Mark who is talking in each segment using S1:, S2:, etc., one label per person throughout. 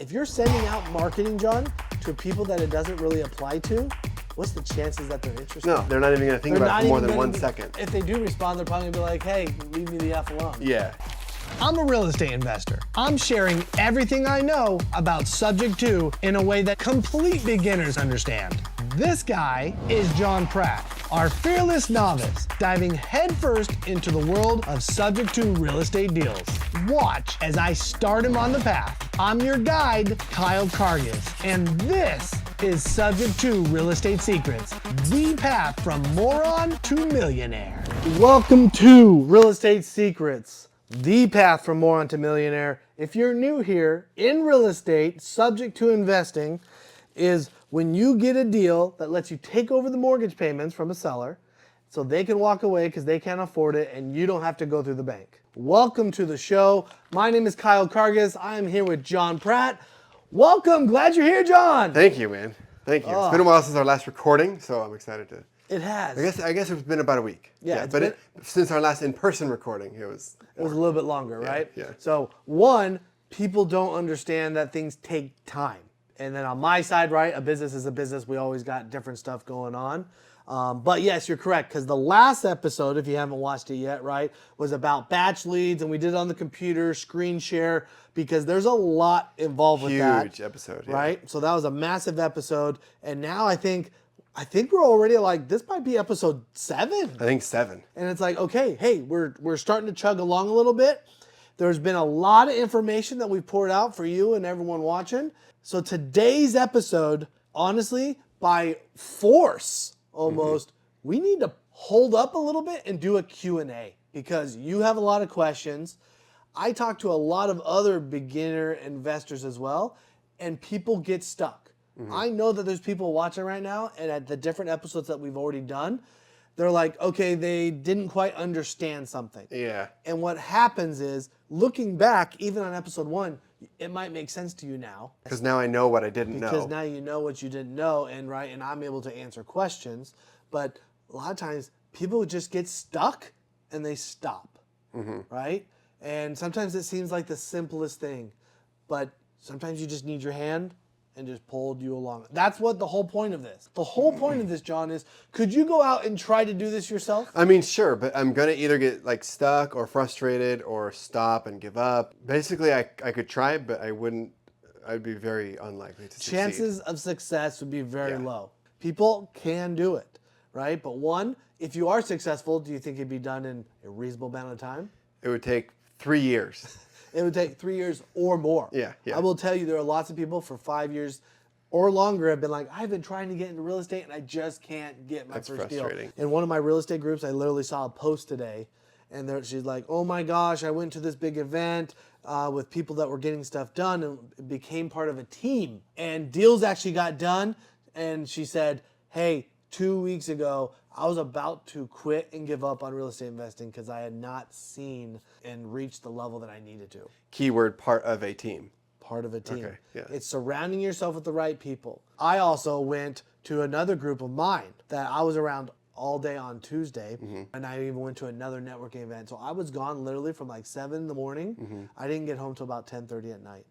S1: If you're sending out marketing, John, to people that it doesn't really apply to, what's the chances that they're interested?
S2: No, they're not even going to think about it for more than 1 second.
S1: If they do respond, they're probably going to be like, hey, leave me the F alone.
S2: Yeah.
S3: I'm a real estate investor. I'm sharing everything I know about Subject to in a way that complete beginners understand. This guy is John Pratt, our fearless novice, diving headfirst into the world of Subject to real estate deals. Watch as I start him on the path. I'm your guide, Kyle Karges, and this is Subject to Real Estate Secrets, the path from moron to millionaire.
S1: Welcome to Real Estate Secrets, the path from moron to millionaire. If you're new here, in real estate, subject to investing is when you get a deal that lets you take over the mortgage payments from a seller so they can walk away because they can't afford it and you don't have to go through the bank. Welcome to the show. My name is Kyle Karges. I am here with John Pratt. Welcome. Glad you're here, John.
S2: Thank you, man. Thank you. It's been a while since our last recording, so I'm excited to.
S1: It has.
S2: I guess it's been about a week.
S1: Yeah,
S2: since our last in-person recording, it was
S1: a little bit longer, right?
S2: Yeah.
S1: So one, people don't understand that things take time. And then on my side, right, a business is a business. We always got different stuff going on. But yes, you're correct, because the last episode, if you haven't watched it yet, right, was about batch leads, and we did it on the computer, screen share, because there's a lot involved with that.
S2: Huge episode, yeah.
S1: Right? So that was a massive episode, and now I think we're already like, this might be episode 7.
S2: I think 7.
S1: And it's like, okay, hey, we're starting to chug along a little bit. There's been a lot of information that we've poured out for you and everyone watching. So today's episode, honestly, by force almost, we need to hold up a little bit and do a Q&A because you have a lot of questions. I talk to a lot of other beginner investors as well, and people get stuck. I know that there's people watching right now, and at the different episodes that we've already done, they're like, okay, they didn't quite understand something.
S2: Yeah.
S1: And what happens is, looking back, even on episode 1, it might make sense to you now.
S2: Because now I know what I didn't know.
S1: Because now you know what you didn't know, and I'm able to answer questions. But a lot of times, people just get stuck and they stop, right? And sometimes it seems like the simplest thing, but sometimes you just need your hand and just pulled you along. That's what the whole point of this. The whole point of this, John, is could you go out and try to do this yourself?
S2: I mean, sure, but I'm going to either get like stuck or frustrated or stop and give up. Basically, I could try, but I'd be very unlikely to succeed.
S1: Chances of success would be very low. People can do it, right? But one, if you are successful, do you think it'd be done in a reasonable amount of time?
S2: It would take 3 years.
S1: It would take 3 years or more.
S2: Yeah.
S1: I will tell you, there are lots of people for 5 years or longer have been like, I've been trying to get into real estate and I just can't get my first deal. In one of my real estate groups, I literally saw a post today, and she's like, oh my gosh, I went to this big event with people that were getting stuff done and became part of a team. And deals actually got done. And she said, hey, 2 weeks ago, I was about to quit and give up on real estate investing because I had not seen and reached the level that I needed to.
S2: Keyword, part of a team.
S1: Part of a team.
S2: Okay, yeah.
S1: It's surrounding yourself with the right people. I also went to another group of mine that I was around all day on Tuesday, and I even went to another networking event. So I was gone literally from like 7 in the morning. I didn't get home till about 10:30 at night.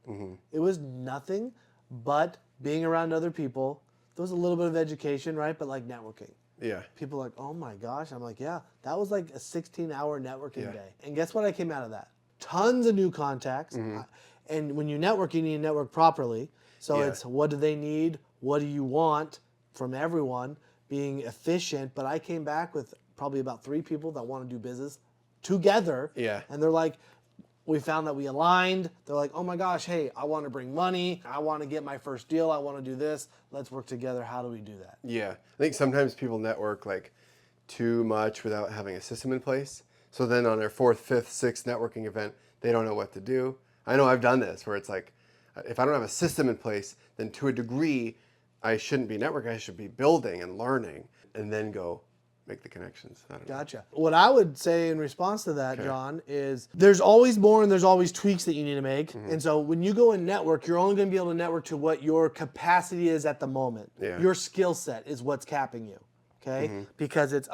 S1: It was nothing but being around other people. There was a little bit of education, right? But like networking.
S2: Yeah.
S1: People are like, oh my gosh. I'm like, yeah, that was like a 16-hour networking day. And guess what I came out of that? Tons of new contacts. And when you network, you need to network properly. So it's what do they need? What do you want from everyone? Being efficient. But I came back with probably about 3 people that want to do business together.
S2: Yeah.
S1: And they're like, we found that we aligned. They're like, oh my gosh, hey, I want to bring money. I want to get my first deal. I want to do this. Let's work together. How do we do that?
S2: Yeah. I think sometimes people network like too much without having a system in place. So then on their 4th, 5th, 6th networking event, they don't know what to do. I know I've done this where it's like, if I don't have a system in place, then to a degree, I shouldn't be networking. I should be building and learning and then go make the connections. I don't know.
S1: Gotcha. What I would say in response to that, John, is there's always more and there's always tweaks that you need to make. And so when you go and network, you're only going to be able to network to what your capacity is at the moment.
S2: Yeah.
S1: Your skill set is what's capping you. Okay? Because it's,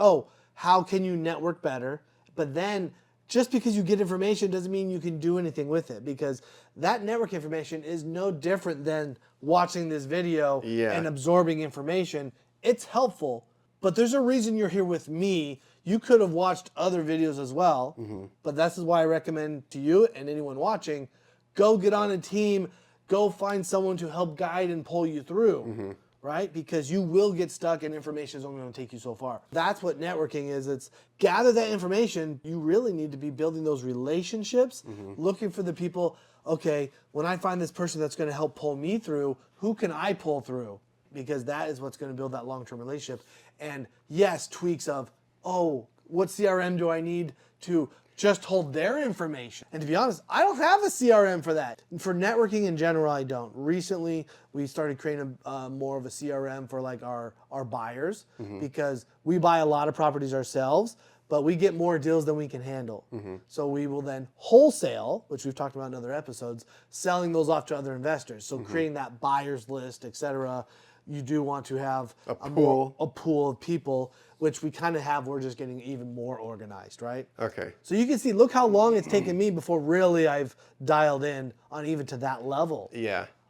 S1: how can you network better? But then just because you get information doesn't mean you can do anything with it, because that network information is no different than watching this video and absorbing information. It's helpful, but there's a reason you're here with me. You could have watched other videos as well, but this is why I recommend to you and anyone watching, go get on a team, go find someone to help guide and pull you through, right? Because you will get stuck and information is only going to take you so far. That's what networking is. It's gather that information. You really need to be building those relationships, looking for the people, okay, when I find this person that's going to help pull me through, who can I pull through? Because that is what's going to build that long-term relationship. And yes, tweaks of, oh, what CRM do I need to just hold their information? And to be honest, I don't have a CRM for that. For networking in general, I don't. Recently, we started creating more of a CRM for like our buyers, because we buy a lot of properties ourselves, but we get more deals than we can handle. So we will then wholesale, which we've talked about in other episodes, selling those off to other investors. So creating that buyer's list, etc. You do want to have a pool of people, which we kind of have. We're just getting even more organized, right?
S2: Okay.
S1: So you can see, look how long it's taken me before really I've dialed in on even to that level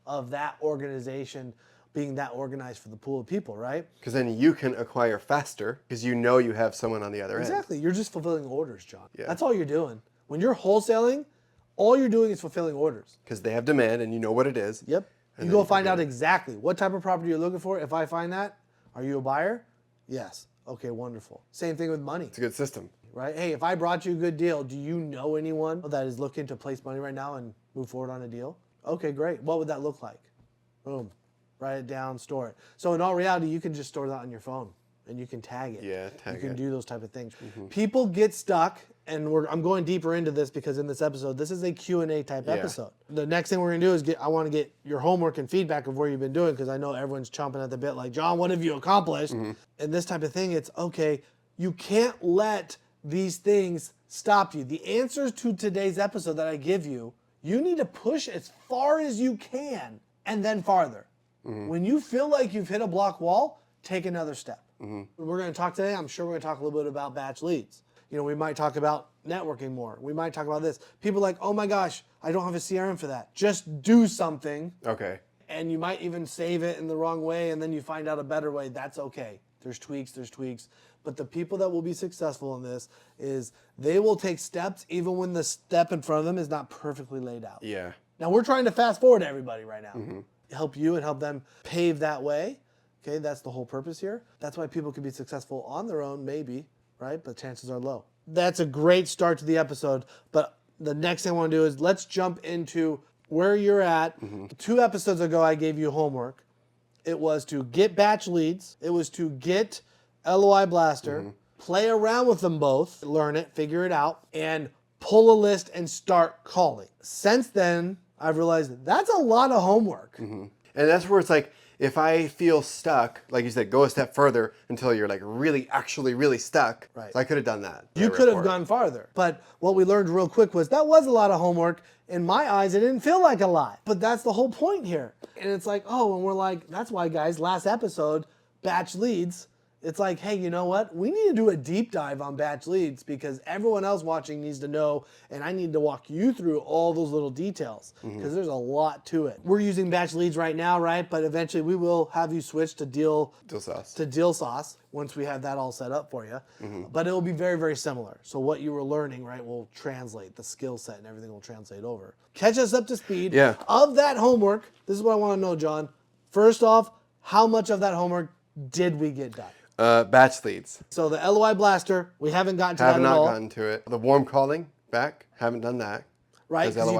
S1: of that organization, being that organized for the pool of people, right?
S2: Because then you can acquire faster because you know you have someone on the other end.
S1: Exactly. You're just fulfilling orders, John. Yeah. That's all you're doing. When you're wholesaling, all you're doing is fulfilling orders.
S2: Because they have demand and you know what it is.
S1: Yep. You go find out exactly what type of property you're looking for. If I find that, are you a buyer? Yes. Okay, wonderful. Same thing with money.
S2: It's a good system.
S1: Right? Hey, if I brought you a good deal, do you know anyone that is looking to place money right now and move forward on a deal? Okay, great. What would that look like? Boom. Write it down, store it. So in all reality, you can just store that on your phone and you can tag it.
S2: Yeah, tag it.
S1: You can do those type of things. People get stuck, and I'm going deeper into this because in this episode, this is a Q&A type episode. The next thing we're gonna do is I want to get your homework and feedback of where you've been doing, because I know everyone's chomping at the bit like, John, what have you accomplished? And this type of thing, it's okay, you can't let these things stop you. The answers to today's episode that I give you, you need to push as far as you can and then farther. When you feel like you've hit a block wall, take another step. We're going to talk today, I'm sure we're going to talk a little bit about batch leads. You know, we might talk about networking more. We might talk about this. People are like, oh my gosh, I don't have a CRM for that. Just do something.
S2: Okay.
S1: And you might even save it in the wrong way, and then you find out a better way. That's okay. There's tweaks. But the people that will be successful in this is they will take steps even when the step in front of them is not perfectly laid out.
S2: Yeah.
S1: Now, we're trying to fast forward everybody right now. Help you and help them pave that way. Okay, that's the whole purpose here. That's why people can be successful on their own, maybe, right? But chances are low. That's a great start to the episode. But the next thing I want to do is let's jump into where you're at. 2 episodes ago, I gave you homework. It was to get batch leads. It was to get LOI Blaster, play around with them both, learn it, figure it out, and pull a list and start calling. Since then, I've realized that's a lot of homework.
S2: And that's where it's like, if I feel stuck, like you said, go a step further until you're like actually really stuck.
S1: Right.
S2: So I could have done that.
S1: You could have gone farther. But what we learned real quick was that was a lot of homework. In my eyes, it didn't feel like a lot. But that's the whole point here. And it's like, oh, and we're like, that's why, guys, last episode, batch leads, it's like, hey, you know what? We need to do a deep dive on batch leads because everyone else watching needs to know, and I need to walk you through all those little details because there's a lot to it. We're using batch leads right now, right? But eventually we will have you switch to deal sauce once we have that all set up for you. But it will be very, very similar. So what you were learning, right, will translate. The skill set and everything will translate over. Catch us up to speed. Of that homework, this is what I want to know, John. First off, how much of that homework did we get done?
S2: Batch leads.
S1: So the LOI Blaster, we haven't gotten to that at all.
S2: Have not gotten to it. The warm calling back, haven't done that.
S1: Right, because you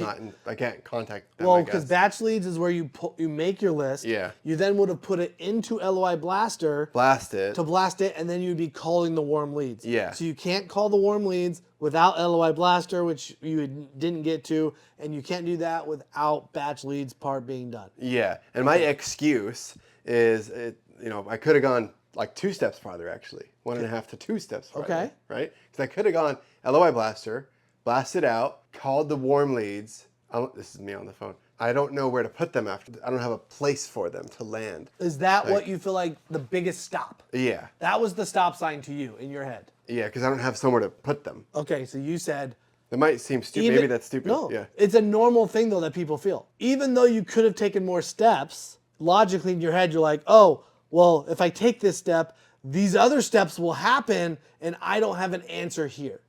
S1: can't.
S2: I can't contact them.
S1: Well, because batch leads is where you make your list.
S2: Yeah.
S1: You then would have put it into LOI Blaster.
S2: Blast it.
S1: To blast it, and then you'd be calling the warm leads.
S2: Yeah.
S1: So you can't call the warm leads without LOI Blaster, which you didn't get to, and you can't do that without batch leads part being done.
S2: Yeah, and my excuse is, I could have gone like 2 steps farther, actually. 1.5 to 2 steps farther.
S1: Okay.
S2: Right? Because I could have gone LOI Blaster, blasted out, called the warm leads. This is me on the phone. I don't know where to put them after. I don't have a place for them to land.
S1: Is that what you feel like the biggest stop?
S2: Yeah.
S1: That was the stop sign to you in your head.
S2: Yeah, because I don't have somewhere to put them.
S1: Okay, so you said...
S2: It might seem stupid. Maybe that's stupid.
S1: No,
S2: Yeah.
S1: it's a normal thing, though, that people feel. Even though you could have taken more steps, logically in your head, you're like, oh, well, if I take this step, these other steps will happen, and I don't have an answer here.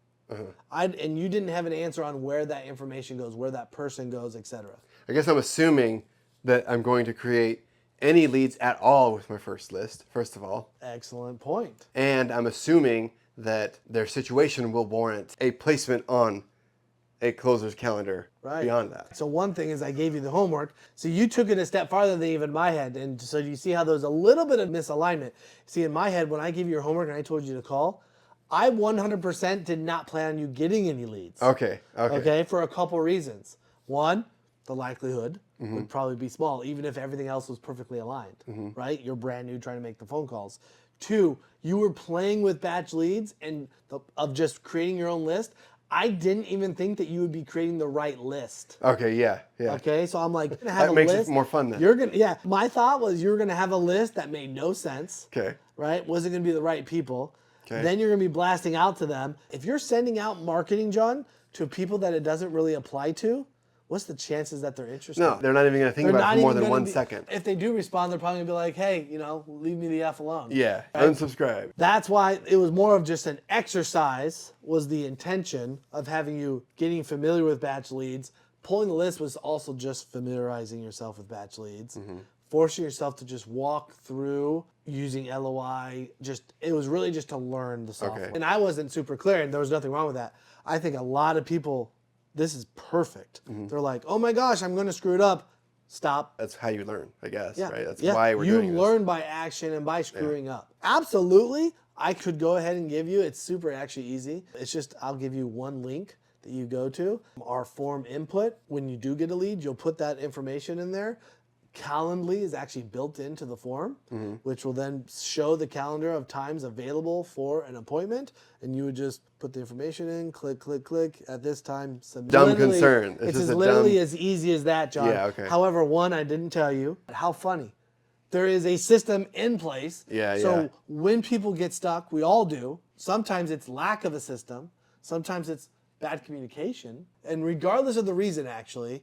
S1: And you didn't have an answer on where that information goes, where that person goes, etc.
S2: I guess I'm assuming that I'm going to create any leads at all with my first list, first of all.
S1: Excellent point.
S2: And I'm assuming that their situation will warrant a placement on a closer's calendar beyond that.
S1: So one thing is I gave you the homework. So you took it a step farther than even my head. And so you see how there's a little bit of misalignment. See, in my head, when I gave you your homework and I told you to call, I 100% did not plan on you getting any leads.
S2: Okay.
S1: Okay, for a couple reasons. One, the likelihood would probably be small, even if everything else was perfectly aligned, right? You're brand new trying to make the phone calls. Two, you were playing with batch leads and of just creating your own list. I didn't even think that you would be creating the right list.
S2: Okay, yeah.
S1: Okay, so I'm like, you're gonna have
S2: that makes it more fun then.
S1: You're gonna, my thought was you were gonna have a list that made no sense.
S2: Okay.
S1: Right? Wasn't gonna be the right people.
S2: Okay.
S1: Then you're gonna be blasting out to them. If you're sending out marketing, John, to people that it doesn't really apply to, what's the chances that they're interested?
S2: No, they're not even going to think about it for more than 1 second.
S1: If they do respond, they're probably going to be like, hey, leave me the F alone.
S2: Yeah,
S1: right?
S2: unsubscribe.
S1: That's why it was more of just an exercise, was the intention of having you getting familiar with batch leads. Pulling the list was also just familiarizing yourself with batch leads. Forcing yourself to just walk through using LOI. It was really just to learn the software.
S2: Okay.
S1: And I wasn't super clear, and there was nothing wrong with that. I think a lot of people, this is perfect. They're like, oh my gosh, I'm going to screw it up. Stop.
S2: That's how you learn, I guess,
S1: Yeah.
S2: right? That's why we're doing this.
S1: You learn by action and by screwing up. Absolutely. I could go ahead and give you, it's super actually easy. It's just, I'll give you one link that you go to. Our form input, when you do get a lead, you'll put that information in there. Calendly is actually built into the form, which will then show the calendar of times available for an appointment. And you would just put the information in, click, click, click, at this time, submit.
S2: Dumb concern.
S1: It's literally as easy as that, John.
S2: Yeah, okay.
S1: However, one, I didn't tell you. How funny. There is a system in place. So when people get stuck, we all do. Sometimes it's lack of a system. Sometimes it's bad communication. And regardless of the reason, actually,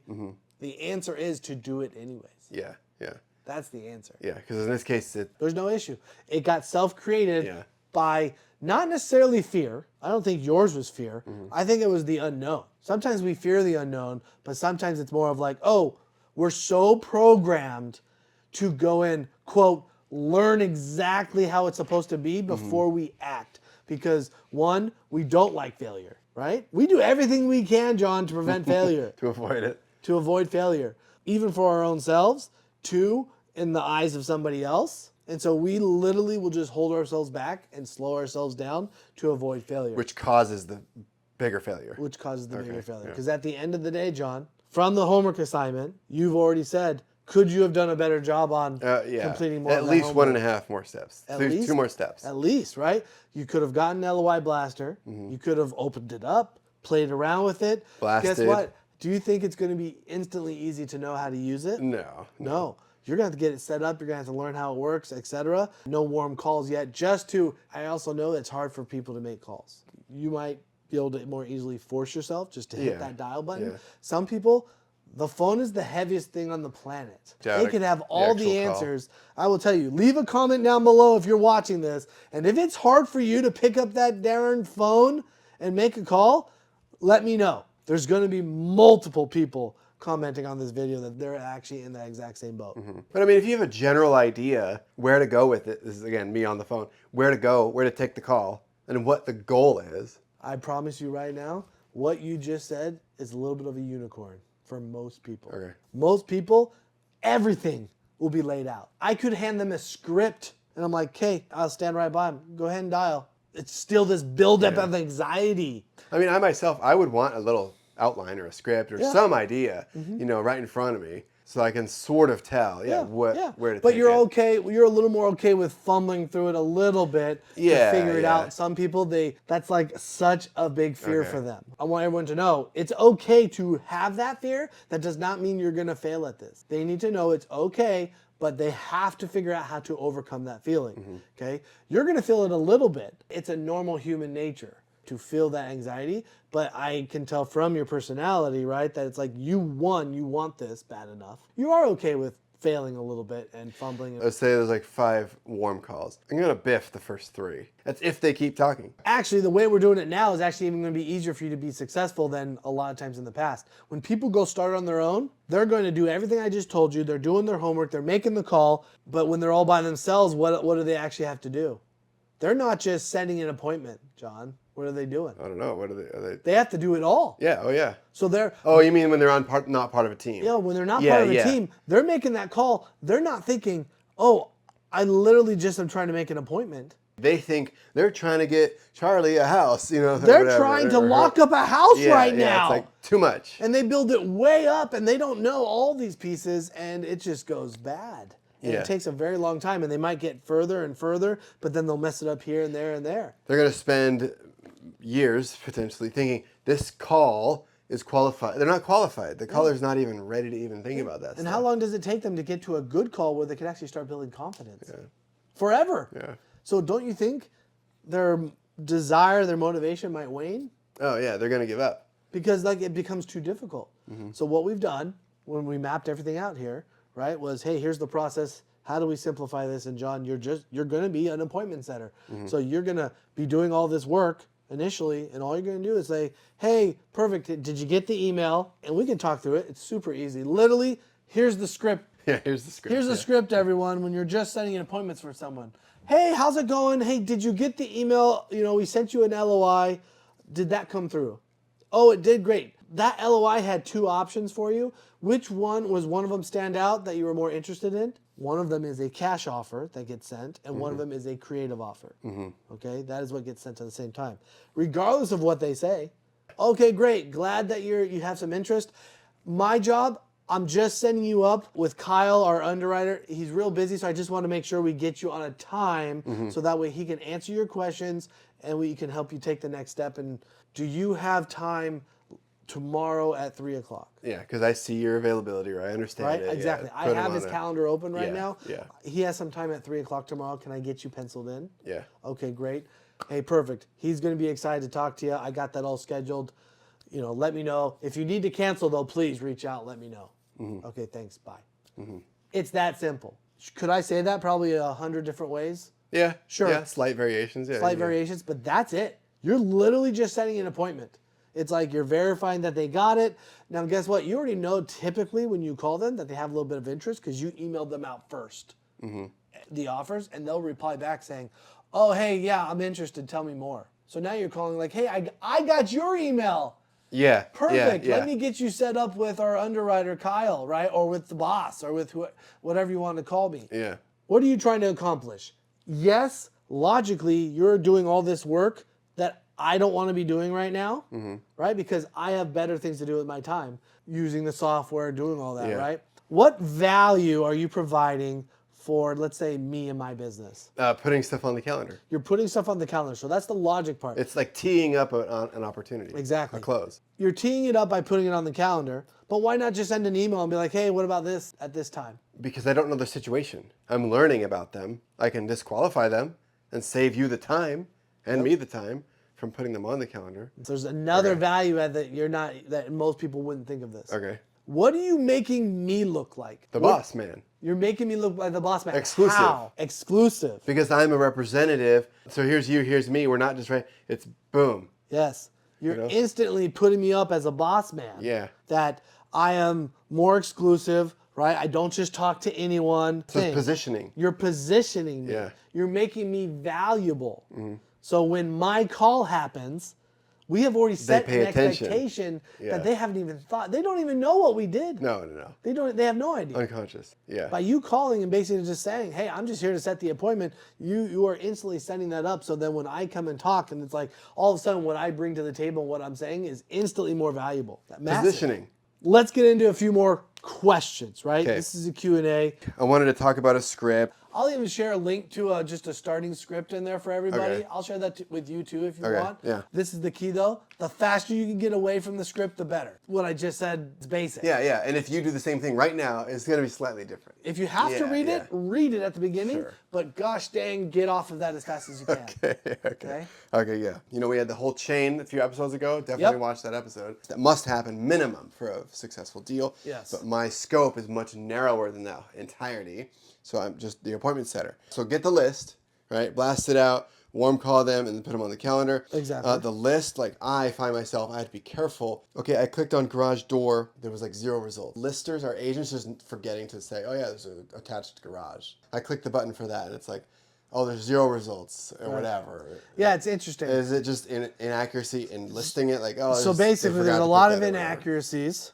S1: the answer is to do it anyways.
S2: Yeah.
S1: That's the answer.
S2: Yeah, because in this case,
S1: There's no issue. It got self-created by not necessarily fear. I don't think yours was fear. I think it was the unknown. Sometimes we fear the unknown, but sometimes it's more of like, oh, we're so programmed to go and, quote, learn exactly how it's supposed to be before we act. Because one, we don't like failure, right? We do everything we can, John, to prevent failure.
S2: to avoid it.
S1: To avoid failure, even for our own selves. Two, in the eyes of somebody else. And so we literally will just hold ourselves back and slow ourselves down to avoid failure.
S2: Which causes the bigger failure.
S1: Which causes the bigger failure. Because at the end of the day, John, from the homework assignment, you've already said, could you have done a better job on completing more
S2: At
S1: of that
S2: least
S1: homework?
S2: 1.5 more steps.
S1: At
S2: There's
S1: least?
S2: 2 more steps.
S1: At least, right? You could have gotten LOI Blaster. You could have opened it up, played around with it.
S2: Blasted.
S1: Guess what? Do you think it's going to be instantly easy to know how to use it? No. You're going to have to get it set up. You're going to have to learn how it works, etc. No warm calls yet. I also know it's hard for people to make calls. You might be able to more easily force yourself just to hit that dial button. Some people, the phone is the heaviest thing on the planet. They could have all the answers. I will tell you, leave a comment down below if you're watching this. And if it's hard for you to pick up that darn phone and make a call, let me know. There's going to be multiple people commenting on this video that they're actually in that exact same boat.
S2: But I mean, if you have a general idea where to go with it, this is again me on the phone, where to go, where to take the call, and what the goal is.
S1: I promise you right now, what you just said is a little bit of a unicorn for most people.
S2: Okay.
S1: Most people, everything will be laid out. I could hand them a script and I'm like, okay, I'll stand right by them. Go ahead and dial. It's still this buildup of anxiety.
S2: I mean, I would want a little outline or a script or some idea, right in front of me. So I can sort of tell, where to
S1: But
S2: take
S1: you're
S2: it.
S1: okay. You're a little more okay with fumbling through it a little bit to figure it out. Some people, that's like such a big fear for them. I want everyone to know it's okay to have that fear. That does not mean you're going to fail at this. They need to know it's okay, but they have to figure out how to overcome that feeling. Okay? You're going to feel it a little bit. It's a normal human nature to feel that anxiety, but I can tell from your personality, right, that it's like you want this bad enough. You are okay with failing a little bit and fumbling.
S2: Let's say there's like 5 warm calls. I'm gonna biff the first 3. That's if they keep talking.
S1: Actually, the way we're doing it now is actually even going to be easier for you to be successful than a lot of times in the past. When people go start on their own, they're going to do everything I just told you. They're doing their homework. They're making the call. But when they're all by themselves, what do they actually have to do? They're not just setting an appointment, John. What are they doing?
S2: I don't know. What are they?
S1: They have to do it all.
S2: Yeah. Oh yeah.
S1: So they're.
S2: Oh, you mean when they're not part of a team?
S1: Yeah, when they're not part of a team, they're making that call. They're not thinking, oh, I literally just am trying to make an appointment.
S2: They think they're trying to get Charlie a house,
S1: They're trying to lock up a house right now.
S2: It's like too much.
S1: And they build it way up and they don't know all these pieces and it just goes bad. And it takes a very long time and they might get further and further, but then they'll mess it up here and there and there.
S2: They're going to spend years potentially thinking this call is qualified. They're not qualified. The caller's not even ready to even think about that
S1: And how long does it take them to get to a good call where they can actually start building confidence? Forever.
S2: Yeah.
S1: So don't you think their desire, their motivation might wane?
S2: Oh yeah, they're going to give up.
S1: Because it becomes too difficult. So what we've done when we mapped everything out here, right, was, hey, here's the process. How do we simplify this? And John, you're going to be an appointment setter. So you're going to be doing all this work initially, and all you're going to do is say, hey, perfect, did you get the email? And we can talk through it. It's super easy. Literally, here's the script.
S2: Yeah, here's the script.
S1: Here's the script, everyone, when you're just setting appointments for someone. Hey, how's it going? Hey, did you get the email? We sent you an LOI. Did that come through? Oh, it did, great. That LOI had 2 options for you. Which one of them stand out that you were more interested in? One of them is a cash offer that gets sent, and one of them is a creative offer. Okay, that is what gets sent at the same time. Regardless of what they say. Okay, great. Glad that you have some interest. My job, I'm just setting you up with Kyle, our underwriter. He's real busy, so I just want to make sure we get you on a time so that way he can answer your questions and we can help you take the next step. And do you have time tomorrow at 3 o'clock?
S2: Yeah, because I see your availability, right? I understand
S1: Right,
S2: it.
S1: exactly.
S2: Yeah.
S1: I have his calendar open right now.
S2: Yeah.
S1: He has some time at 3 o'clock tomorrow. Can I get you penciled in?
S2: Yeah.
S1: Okay, great. Hey, perfect. He's going to be excited to talk to you. I got that all scheduled. Let me know. If you need to cancel, though, please reach out. Let me know. Okay, thanks. Bye. It's that simple. Could I say that probably 100 different ways?
S2: Yeah.
S1: Sure.
S2: Yeah, slight variations. Yeah.
S1: Slight variations, but that's it. You're literally just setting an appointment. It's like you're verifying that they got it. Now, guess what? You already know typically when you call them that they have a little bit of interest because you emailed them out first, the offers, and they'll reply back saying, oh, hey, yeah, I'm interested. Tell me more. So now you're calling like, hey, I got your email.
S2: Yeah.
S1: Perfect.
S2: Yeah.
S1: Let me get you set up with our underwriter, Kyle, right? Or with the boss or with whatever you want to call me.
S2: Yeah.
S1: What are you trying to accomplish? Yes, logically, you're doing all this work that I don't want to be doing right now, right? Because I have better things to do with my time, using the software, doing all that, right? What value are you providing for, let's say, me and my business?
S2: Putting stuff on the calendar.
S1: You're putting stuff on the calendar, so that's the logic part.
S2: It's like teeing up an opportunity.
S1: Exactly.
S2: A close.
S1: You're teeing it up by putting it on the calendar, but why not just send an email and be like, hey, what about this at this time?
S2: Because I don't know their situation. I'm learning about them. I can disqualify them and save you the time and me the time from putting them on the calendar.
S1: There's another value add that most people wouldn't think of this.
S2: Okay.
S1: What are you making me look like?
S2: The boss man.
S1: You're making me look like the boss man.
S2: Exclusive.
S1: How? Exclusive.
S2: Because I'm a representative. So here's you, here's me. We're not just right. It's boom.
S1: Yes. You're instantly putting me up as a boss man.
S2: Yeah.
S1: That I am more exclusive, right? I don't just talk to anyone.
S2: So it's positioning.
S1: You're positioning me.
S2: Yeah.
S1: You're making me valuable. So when my call happens, we have already set an expectation that they haven't even thought. They don't even know what we did.
S2: No.
S1: They have no idea.
S2: Unconscious. Yeah.
S1: By you calling and basically just saying, hey, I'm just here to set the appointment, you are instantly setting that up so then when I come and talk and it's like all of a sudden what I bring to the table, what I'm saying is instantly more valuable. Massive.
S2: Positioning.
S1: Let's get into a few more questions, right?
S2: Okay.
S1: This is a Q&A.
S2: I wanted to talk about a script.
S1: I'll even share a link to just a starting script in there for everybody.
S2: Okay.
S1: I'll share that with you too if you
S2: Okay,
S1: want.
S2: yeah.
S1: This is the key though. The faster you can get away from the script, the better. What I just said is basic.
S2: Yeah. And if you do the same thing right now, it's going to be slightly different.
S1: If you have to read it, read it at the beginning.
S2: Sure.
S1: But gosh dang, get off of that as fast as you can.
S2: Okay, yeah. You know, we had the whole chain a few episodes ago. Definitely watch that episode. That must happen minimum for a successful deal.
S1: Yes.
S2: But my scope is much narrower than that entirety. So I'm just the appointment setter. So get the list, right? Blast it out, warm call them, and then put them on the calendar.
S1: Exactly.
S2: The list, like I find myself, I had to be careful. Okay, I clicked on garage door. There was like 0 results. Listers, our agents, just forgetting to say, oh yeah, there's an attached garage. I clicked the button for that, and it's like, oh, there's 0 results or whatever.
S1: Yeah, it's interesting.
S2: Is it just inaccuracy in listing it? Like, oh,
S1: So
S2: they
S1: basically,
S2: forgot
S1: there's
S2: to
S1: a
S2: put
S1: lot of
S2: that or whatever.
S1: inaccuracies,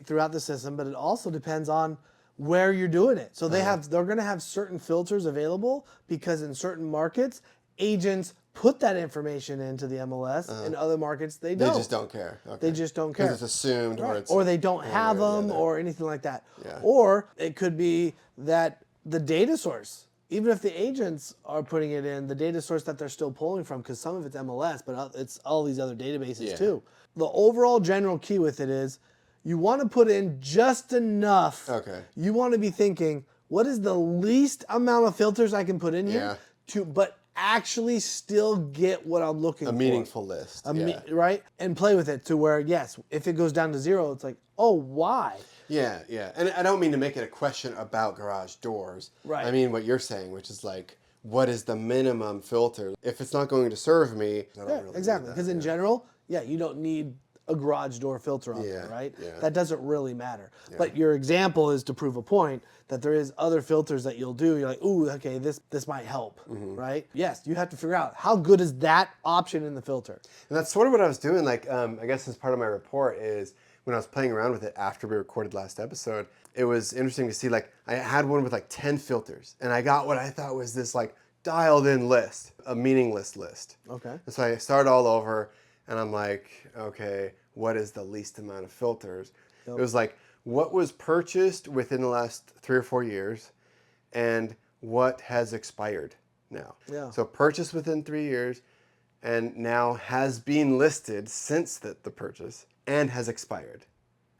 S1: throughout the system, but it also depends on where you're doing it. So they're going to have certain filters available because in certain markets, agents put that information into the MLS. In other markets, they don't.
S2: They just don't care. Okay.
S1: They just don't care.
S2: Because it's assumed
S1: or they don't have
S2: or the
S1: them
S2: other.
S1: or anything like that.
S2: Yeah.
S1: Or it could be that the data source, even if the agents are putting it in, the data source that they're still pulling from, because some of it's MLS, but it's all these other databases too. The overall general key with it is you want to put in just enough.
S2: Okay.
S1: You want to be thinking, what is the least amount of filters I can put in here but actually still get what I'm looking for.
S2: A meaningful list.
S1: Right? And play with it to where, yes, if it goes down to 0, it's like, oh, why?
S2: Yeah. And I don't mean to make it a question about garage doors.
S1: Right.
S2: I mean what you're saying, which is like, what is the minimum filter? If it's not going to serve me, I don't really
S1: Exactly.
S2: need that.
S1: Because in general, you don't need a garage door filter on there, right?
S2: Yeah.
S1: That doesn't really matter. But your example is to prove a point that there is other filters that you'll do. You're like, ooh, okay, this might help, right? Yes, you have to figure out how good is that option in the filter.
S2: And that's sort of what I was doing. Like, I guess as part of my report is when I was playing around with it after we recorded last episode, it was interesting to see, like, I had one with like 10 filters and I got what I thought was this like dialed in list, a meaningless list.
S1: Okay.
S2: And so I started all over and I'm like, okay, what is the least amount of filters? It was like, what was purchased within the last 3 or 4 years and what has expired now?
S1: Yeah.
S2: So purchased within 3 years and now has been listed since the purchase and has expired.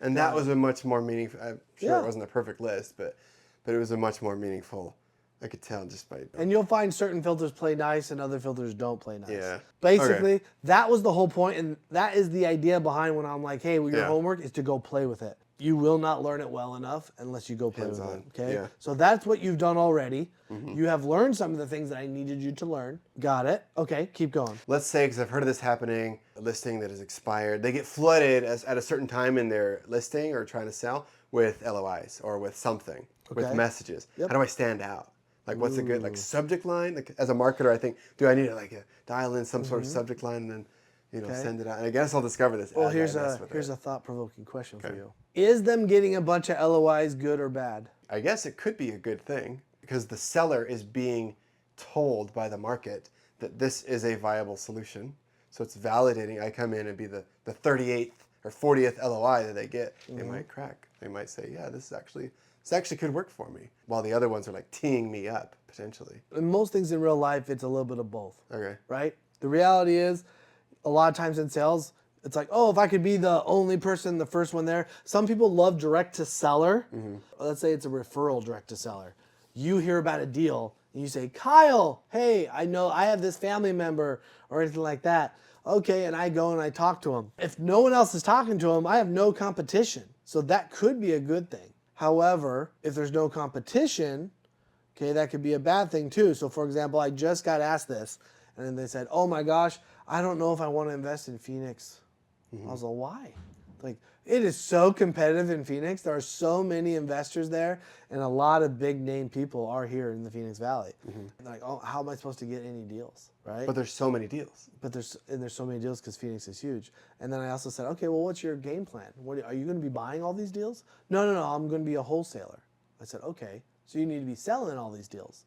S2: And that was a much more meaningful, I'm sure it wasn't a perfect list, but it was a much more meaningful, I could tell just by...
S1: And you'll find certain filters play nice and other filters don't play nice.
S2: Yeah.
S1: Basically, that was the whole point, and that is the idea behind when I'm like, hey, well, your
S2: Yeah.
S1: homework is to go play with it. You will not learn it well enough unless you go play with it,
S2: Hands-on.
S1: okay?
S2: Yeah.
S1: So that's what you've done already. You have learned some of the things that I needed you to learn. Got it. Okay, keep going.
S2: Let's say, because I've heard of this happening, a listing that is expired, they get flooded at a certain time in their listing or trying to sell with LOIs or with something, with messages.
S1: Yep.
S2: How do I stand out? Like, what's a good subject line? Like, as a marketer, I think, do I need to dial in some sort of subject line and then send it out? And I guess I'll discover this.
S1: Well, here's a thought-provoking question for you. Is them getting a bunch of LOIs good or bad?
S2: I guess it could be a good thing because the seller is being told by the market that this is a viable solution. So it's validating. I come in and be the 38th or 40th LOI that they get. They might crack. They might say, yeah, this actually could work for me. While the other ones are like teeing me up potentially.
S1: In most things in real life, it's a little bit of both.
S2: Okay.
S1: Right? The reality is, a lot of times in sales, it's like, oh, if I could be the only person, the first one there. Some people love direct to seller. Let's say it's a referral direct to seller. You hear about a deal and you say, Kyle, hey, I know I have this family member or anything like that. Okay, and I go and I talk to him. If no one else is talking to him, I have no competition. So that could be a good thing. However, if there's no competition, okay, that could be a bad thing too. So for example, I just got asked this and then they said, oh my gosh, I don't know if I want to invest in Phoenix. I was like, why? Like, it is so competitive in Phoenix. There are so many investors there, and a lot of big name people are here in the Phoenix Valley. And they're like, oh, how am I supposed to get any deals, right?
S2: But there's so many deals.
S1: But there's so many deals because Phoenix is huge. And then I also said, okay, well, what's your game plan? Are you going to be buying all these deals? No, I'm going to be a wholesaler. I said, okay, so you need to be selling all these deals.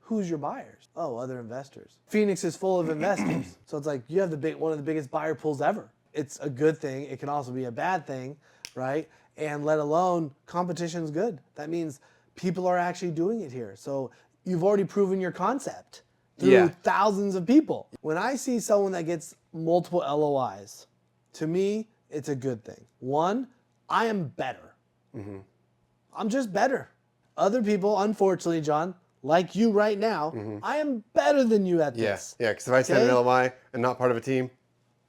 S1: Who's your buyers? Oh, other investors. Phoenix is full of investors. So it's like you have one of the biggest buyer pools ever. It's a good thing. It can also be a bad thing. right? And let alone competition's good. That means people are actually doing it here. So you've already proven your concept through thousands of people. When I see someone that gets multiple LOIs, to me, it's a good thing. One, I am better. I'm just better. Other people, unfortunately, John, like you right now, I am better than you at this.
S2: Yeah, because if I send an LOI and not part of a team,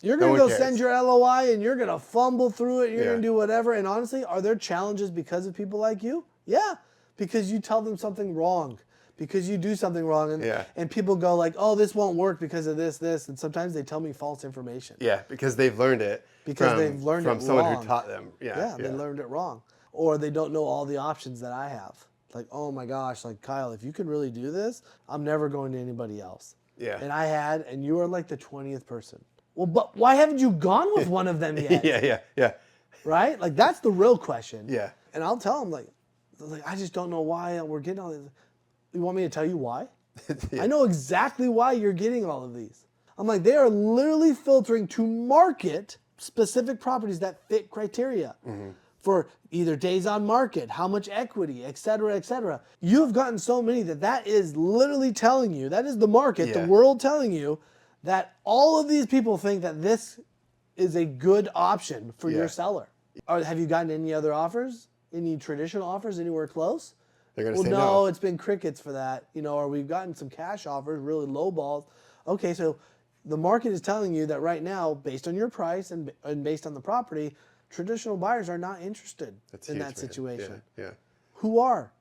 S1: you're going to go send your LOI and you're going to fumble through it. You're going to do whatever. And honestly, are there challenges because of people like you? Yeah, because you tell them something wrong, because you do something wrong. And people go like, oh, this won't work because of this. And sometimes they tell me false information.
S2: Yeah, because they've learned it. From someone who taught them. Yeah,
S1: they learned it wrong. Or they don't know all the options that I have. Like, oh my gosh, like Kyle, if you can really do this, I'm never going to anybody else.
S2: Yeah.
S1: And I had, and you are like the 20th person. Well, but why haven't you gone with one of them yet?
S2: Yeah.
S1: Right? Like, that's the real question.
S2: Yeah.
S1: And I'll tell them, like, I just don't know why we're getting all these. You want me to tell you why? I know exactly why you're getting all of these. I'm like, they are literally filtering to market specific properties that fit criteria for either days on market, how much equity, et cetera, et cetera. You have gotten so many that is literally telling you, that is the market, the world telling you that all of these people think that this is a good option for your seller. Have you gotten any other offers? Any traditional offers anywhere close?
S2: They're going to say
S1: no. It's been crickets for that. Or we've gotten some cash offers, really low balls. Okay, so the market is telling you that right now, based on your price and based on the property, traditional buyers are not interested in that situation.
S2: Yeah.
S1: Who are?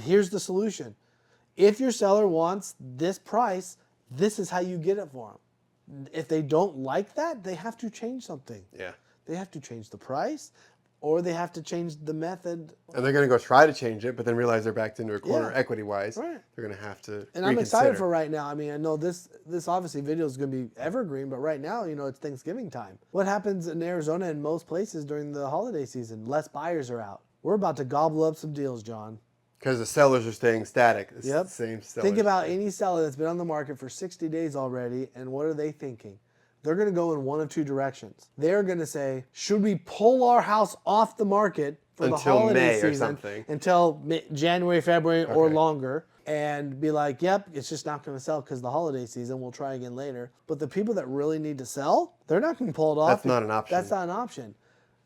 S1: Here's the solution. If your seller wants this price, this is how you get it for them. If they don't like that, they have to change something.
S2: Yeah.
S1: They have to change the price, or they have to change the method.
S2: And they're going to go try to change it, but then realize they're backed into a corner equity-wise.
S1: Right.
S2: They're going to have to
S1: And I'm excited for right now. I mean, I know this obviously video is going to be evergreen, but right now, it's Thanksgiving time. What happens in Arizona and most places during the holiday season? Less buyers are out. We're about to gobble up some deals, John.
S2: Because the sellers are staying static. It's
S1: Yep.
S2: the same sellers.
S1: Think about any seller that's been on the market for 60 days already, and what are they thinking? They're going to go in one of two directions. They're going to say, should we pull our house off the market for the holiday
S2: May
S1: season
S2: or something.
S1: until January, February, or longer, and be like, yep, it's just not going to sell because the holiday season, we'll try again later. But the people that really need to sell, they're not going to pull it off.
S2: That's not an option.
S1: That's not an option.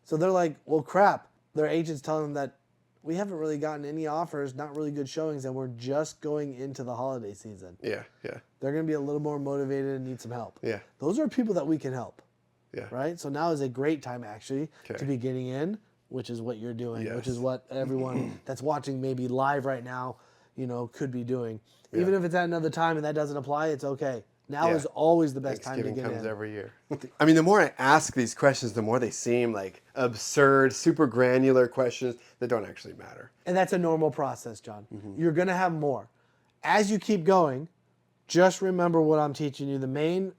S1: So they're like, well, crap. Their agent's telling them that we haven't really gotten any offers, not really good showings, and we're just going into the holiday season.
S2: Yeah.
S1: They're going to be a little more motivated and need some help.
S2: Yeah.
S1: Those are people that we can help.
S2: Yeah.
S1: Right? So now is a great time, actually, to be getting in, which is what you're doing, which is what everyone that's watching maybe live right now, could be doing. Even if it's at another time and that doesn't apply, it's okay. Now is always the best time to get in.
S2: Thanksgiving comes every year. I mean, the more I ask these questions, the more they seem like absurd, super granular questions that don't actually matter.
S1: And that's a normal process, John. You're going to have more. As you keep going, just remember what I'm teaching you. The main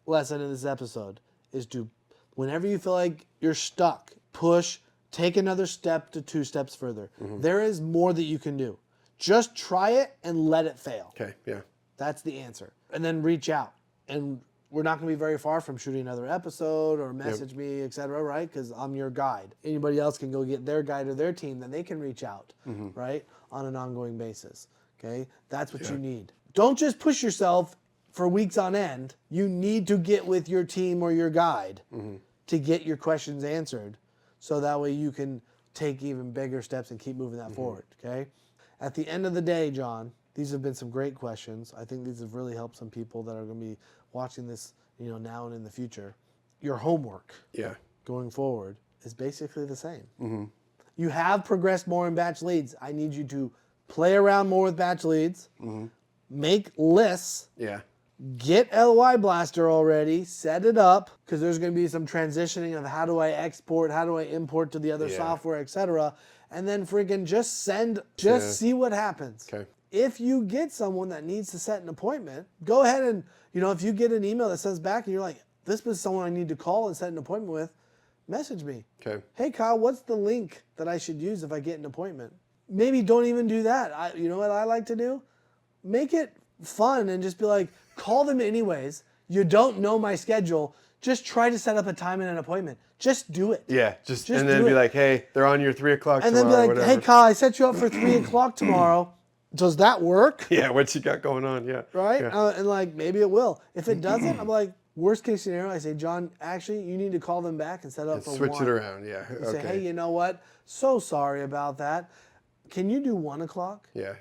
S1: lesson in this episode is to, whenever you feel like you're stuck, push, take another step to 2 steps further. There is more that you can do. Just try it and let it fail.
S2: Okay, yeah.
S1: That's the answer. And then reach out. And we're not going to be very far from shooting another episode or message me, etc., right? Because I'm your guide. Anybody else can go get their guide or their team, then they can reach out, right, on an ongoing basis. Okay? That's what you need. Don't just push yourself for weeks on end. You need to get with your team or your guide to get your questions answered, so that way you can take even bigger steps and keep moving that forward, okay? At the end of the day, John, these have been some great questions. I think these have really helped some people that are going to be watching this, now and in the future. Your homework going forward is basically the same. You have progressed more in batch leads. I need you to play around more with batch leads, make lists, get LOI Blaster already, set it up, because there's going to be some transitioning of how do I export, how do I import to the other software, etc. And then freaking just send, see what happens.
S2: Okay.
S1: If you get someone that needs to set an appointment, go ahead and, if you get an email that says back and you're like, this is someone I need to call and set an appointment with, message me.
S2: Okay.
S1: Hey, Kyle, what's the link that I should use if I get an appointment? Maybe don't even do that. You know what I like to do? Make it fun and just be like, call them anyways. You don't know my schedule. just try to set up a time and an appointment. Just do it.
S2: Yeah, just and
S1: do
S2: then be
S1: it.
S2: like, hey, they're on your 3 o'clock
S1: And
S2: tomorrow.
S1: then be like, hey, Kyle, I set you up for 3 o'clock tomorrow. Does that work?
S2: Yeah, what you got going on? Yeah.
S1: Right?
S2: Yeah.
S1: And like, maybe it will. If it doesn't, I'm like, worst case scenario, I say, John, actually, you need to call them back and set up for
S2: Switch
S1: 1.
S2: it around. Yeah.
S1: You
S2: Okay.
S1: say, hey, you know what? So sorry about that. Can you do 1 o'clock?
S2: Yeah.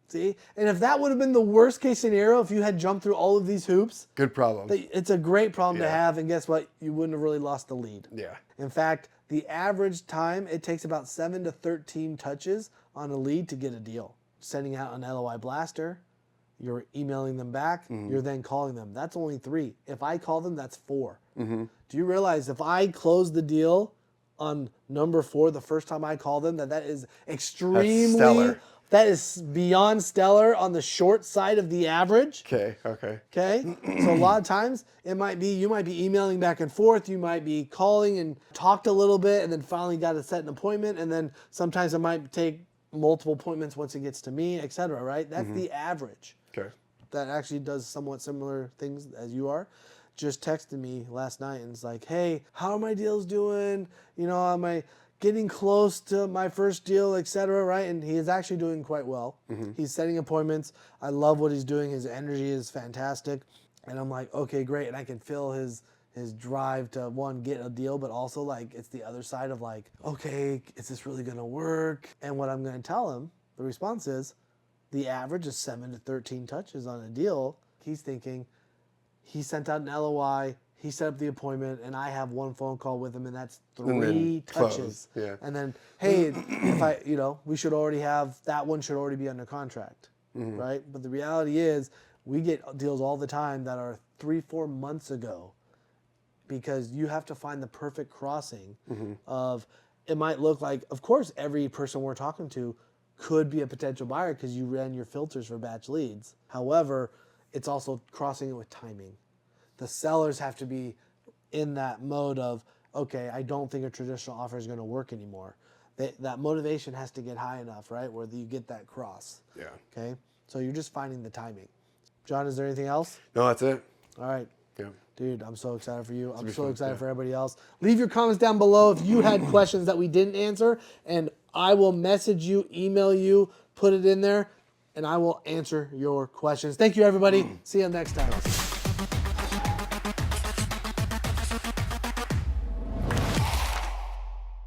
S1: See? And if that would have been the worst case scenario, if you had jumped through all of these hoops,
S2: Good problem.
S1: it's a great problem to
S2: Yeah.
S1: have. And guess what? You wouldn't have really lost the lead.
S2: Yeah.
S1: In fact, the average time, it takes about 7 to 13 touches on a lead to get a deal. Sending out an LOI Blaster, you're emailing them back, you're then calling them. That's only 3. If I call them, that's 4. Do you realize if I close the deal on number 4 the first time I call them, that is extremely...
S2: stellar.
S1: That is beyond stellar on the short side of the average.
S2: Okay.
S1: Okay, so a lot of times you might be emailing back and forth, you might be calling and talked a little bit, and then finally got to set an appointment, and then sometimes it might take multiple appointments once it gets to me, etc. Right? That's the average.
S2: Okay.
S1: That actually does somewhat similar things as you are. Just texted me last night and it's like, hey, how are my deals doing? You know, am I getting close to my first deal, etc. Right? And he is actually doing quite well. He's setting appointments. I love what he's doing. His energy is fantastic. And I'm like, okay, great. And I can feel his drive to, one, get a deal, but also like it's the other side of like, okay, is this really going to work? And what I'm going to tell him, the response is, the average is 7 to 13 touches on a deal. He's thinking, he sent out an LOI, he set up the appointment, and I have 1 phone call with him, and that's 3 touches.
S2: Close. Yeah.
S1: And then, hey, if I, we should already have, that one should already be under contract, right? But the reality is, we get deals all the time that are 3-4 months ago, because you have to find the perfect crossing of, it might look like, of course, every person we're talking to could be a potential buyer because you ran your filters for batch leads. However, it's also crossing it with timing. The sellers have to be in that mode of, okay, I don't think a traditional offer is going to work anymore. That motivation has to get high enough, right, where you get that cross.
S2: Yeah.
S1: Okay? So you're just finding the timing. John, is there anything else?
S2: No, that's it.
S1: All right.
S2: Yeah.
S1: Dude, I'm so excited for you. I'm so
S2: fun,
S1: excited
S2: yeah.
S1: for everybody else. Leave your comments down below if you had questions that we didn't answer, and I will message you, email you, put it in there, and I will answer your questions. Thank you, everybody. See you next time.